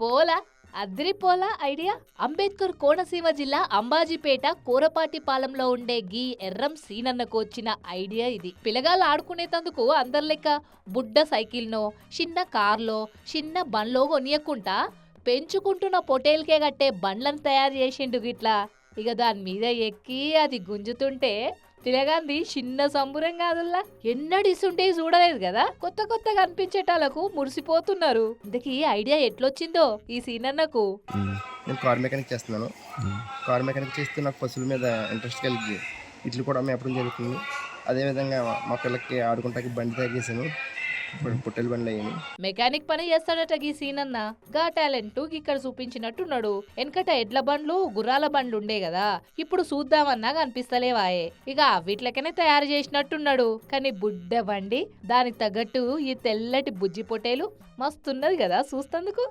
పోలా అద్రిపోలా ఐడియా. అంబేద్కర్ కోనసీమ జిల్లా అంబాజీపేట కోరపాటిపాలెంలో ఉండే గీ ఎర్రం సీనన్నకు వచ్చిన ఐడియా ఇది. పిల్లగాళ్ళు ఆడుకునేతందుకు అందరిలెక్క బుడ్డ సైకిల్నో, చిన్న కార్లో, చిన్న బండ్లో కొనియకుంటా పెంచుకుంటున్న పొటేల్కే కట్టే బండ్లను తయారు చేసిండు గిట్లా. ఇక దాని మీద ఎక్కి అది గుంజుతుంటే పిలగాంది చిన్న సంబురం కాదుల్లా. ఎన్నడిస్తుంటే చూడలేదు కదా. కొత్త కొత్తగా అనిపించేటాలకు మురిసిపోతున్నారు. ఇంతకీ ఐడియా ఎట్లొచ్చిందో ఈ సీనన్నకు. నేను కార్ మెకానిక్ చేస్తున్నాను. కార్ మెకానిక్ చేస్తూ నాకు పశువుల మీద ఇంట్రెస్ట్ కలిగి ఇట్లు కూడా మేపడం జరుగుతుంది. అదేవిధంగా మా పిల్లకి ఆడుకుంటాకి బండి తయారు చేశాను. పొట్టెల బండ్లు అయ్యాను. మెకానిక్ పని చేస్తాడట గీ సీనన్న. గా టాలెంట్ ఇక్కడ చూపించినట్టున్నాడు. వెనకట ఎడ్ల బండ్లు గుర్రాల బండ్లు ఉండే కదా, ఇప్పుడు చూద్దామన్నా కనిపిస్తలేవాయే. ఇక వీటిలకనే తయారు చేసినట్టున్నాడు. కానీ బుడ్డ బండి దానికి తగ్గట్టు ఈ తెల్లటి బుజ్జి పొట్టేలు మస్తున్నది కదా చూస్తందుకు.